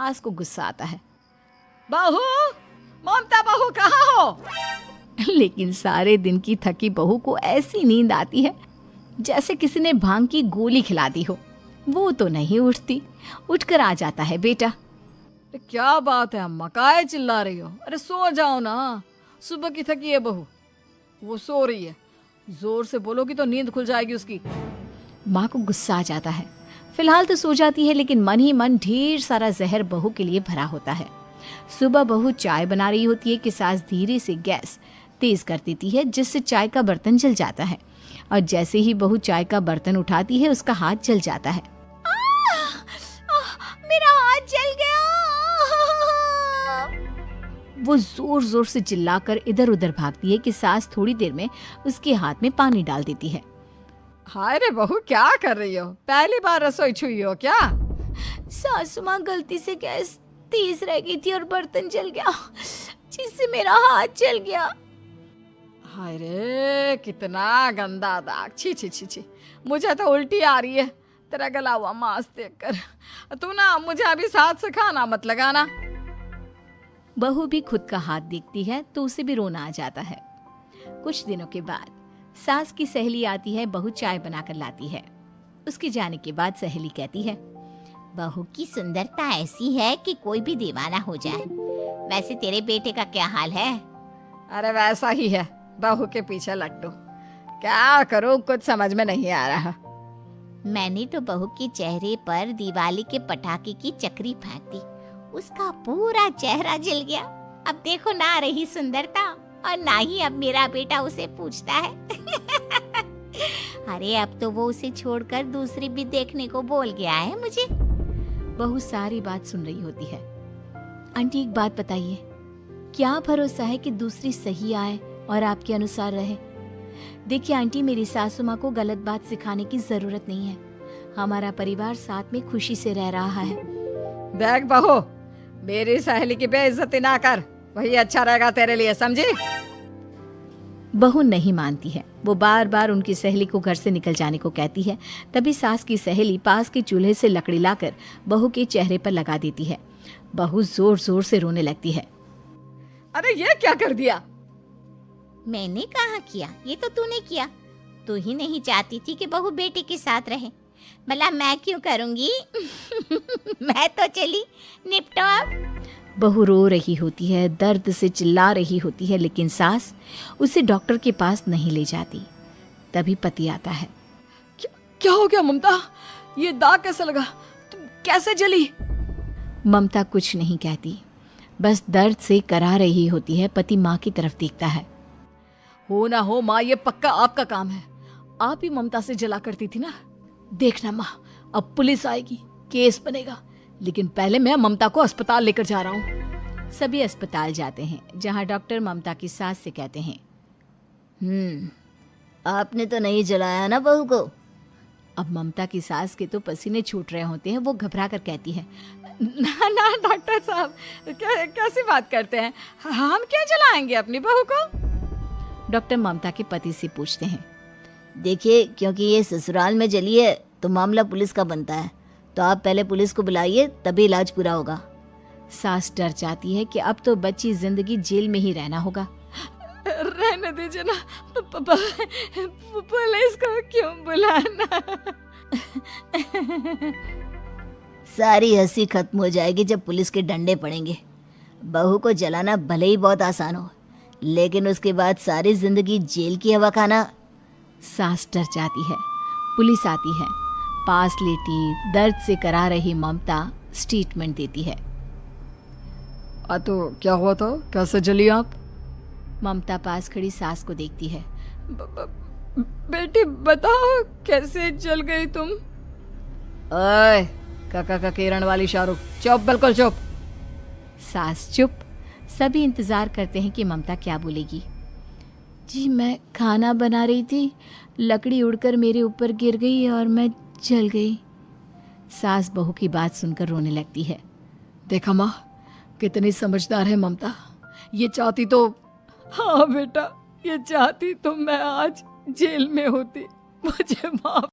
सास को गुस्सा आता है। बहू, ममता बहू कहाँ हो? लेकिन सारे दिन की थकी बहू को ऐसी नींद आती है जैसे किसी ने भांग की गोली खिला दी हो। वो तो नहीं उठती। उठकर आ जाता है बेटा। क्या बात है अम्मा, काहे चिल्ला रही हो? अरे सो जाओ ना, सुबह की थकी है बहू। वो सो रही है, जोर से बोलोगी तो नींद खुल जाएगी उसकी। माँ को गुस्सा आ जाता है। फिलहाल तो सो जाती है, लेकिन मन ही मन ढेर सारा जहर बहू के लिए भरा होता है। सुबह बहू चाय बना रही होती है कि सास धीरे से गैस तेज कर देती है, जिससे चाय का बर्तन जल जाता है। और जैसे ही बहू चाय का बर्तन उठाती है, उसका हाथ जल जाता है। मेरा हाथ जल गया। वो जोर जोर से चिल्लाकर इधर उधर भागती है कि सास थोड़ी देर में उसके हाथ में पानी डाल देती है। हाय रे बहू, क्या कर रही हो? पहली बार रसोई छुई हो क्या? सासू माँ, गलती से गैस तेज रह गई थी और बर्तन जल गया, जिससे मेरा हाथ जल गया। हाय रे, कितना गंदा दाग। छी छी छी छी, मुझे तो उल्टी आ रही है तेरा गला हुआ मांस देखकर। तू ना मुझे अभी साथ से खाना मत लगाना। बहू भी खुद का हाथ देखती है तो उसे भी रोना आ जाता है। कुछ दिनों के बाद सास की सहेली आती है। बहू चाय बनाकर लाती है। उसके जाने के बाद सहेली कहती है, बहू की सुंदरता ऐसी है कि कोई भी दीवाना हो जाए। वैसे तेरे बेटे का क्या हाल है? अरे वैसा ही है, बहू के पीछे लट्टू। क्या करूं, कुछ समझ में नहीं आ रहा। मैंने तो बहू के चेहरे पर दिवाली के पटाखे की चक्री फेंक दी, उसका पूरा चेहरा जल गया। अब देखो ना रही सुंदरता, और ना ही अब मेरा बेटा उसे पूछता है। अरे अब तो वो उसे छोड़कर दूसरी भी देखने को बोल गया है मुझे। बहू सारी बात सुन रही होती है। आंटी, एक बात बताइए, क्या भरोसा है कि दूसरी सही आए और आपके अनुसार रहे? देखिए आंटी, मेरी सासू माँ को गलत बात सिखाने की जरूरत नहीं है। हमारा परिवार साथ में खुशी से रह रहा है। देख बहू, मेरी सहेली की बेइज्जती ना कर, वही अच्छा रहेगा तेरे लिए, समझी? बहू नहीं मानती है। वो बार बार उनकी सहेली को घर से निकल जाने को कहती है। तभी सास की सहेली पास के चूल्हे से लकड़ी लाकर बहू के चेहरे पर लगा देती है। बहू जोर जोर से रोने लगती है। अरे ये क्या कर दिया? मैंने कहाँ किया, ये तो तूने किया। तू ही नहीं चाहती थी कि बहू बेटे के साथ रहे, भला मैं क्यों करूंगी? मैं तो चली, निपटो अब। बहू रो रही होती है, दर्द से चिल्ला रही होती है, लेकिन सास उसे डॉक्टर के पास नहीं ले जाती। तभी पति आता है। क्या हो गया ममता? ये दाग कैसे लगा? तुम कैसे जली? ममता कुछ नहीं कहती, बस दर्द से करा रही होती है। पति माँ की तरफ देखता है। हो ना हो माँ, ये पक्का आपका काम है। आप ही ममता से जला करती थी ना। देखना माँ, अब पुलिस आएगी, केस बनेगा, लेकिन पहले मैं ममता को अस्पताल लेकर जा रहा हूँ। सभी अस्पताल जाते हैं, जहाँ डॉक्टर ममता की सास से कहते हैं, आपने तो नहीं जलाया ना बहू को? अब ममता की सास के तो पसीने छूट रहे होते हैं। वो घबरा कर कहती है, ना ना डॉक्टर साहब, कैसी बात करते हैं? हम क्या जलाएंगे अपनी बहू को? डॉक्टर ममता के पति से पूछते हैं, देखिए, क्योंकि ये ससुराल में जली है तो मामला पुलिस का बनता है, तो आप पहले पुलिस को बुलाइए, तभी इलाज पूरा होगा। सास डर जाती है कि अब तो बच्ची जिंदगी जेल में ही रहना होगा। रहने दीजिए ना, पुलिस को क्यों बुलाना? सारी हंसी खत्म हो जाएगी जब पुलिस के डंडे पड़ेंगे। बहू को जलाना भले ही बहुत आसान हो, लेकिन उसके बाद सारी जिंदगी जेल की हवा खाना। सास डर जाती है। पुलिस आती है। पास लेटी दर्द से करा रही ममता स्टेटमेंट देती है। तो क्या हुआ था? कैसे जली आप? ममता पास खड़ी सास को देखती है। बेटी बताओ, कैसे जल गई तुम? ओए, काका का किरण वाली शाहरुख, चुप, बिल्कुल चुप। सास चुप। सभी इंतजार करते हैं कि ममता क्या बोलेगी। जी, मैं खाना बना रही थी, लकड़ी उड़कर मेरे ऊपर गिर गई और मैं जल गई। सास बहू की बात सुनकर रोने लगती है। देखा माँ, कितनी समझदार है ममता। ये चाहती तो, हाँ बेटा, ये चाहती तो मैं आज जेल में होती। मुझे माफ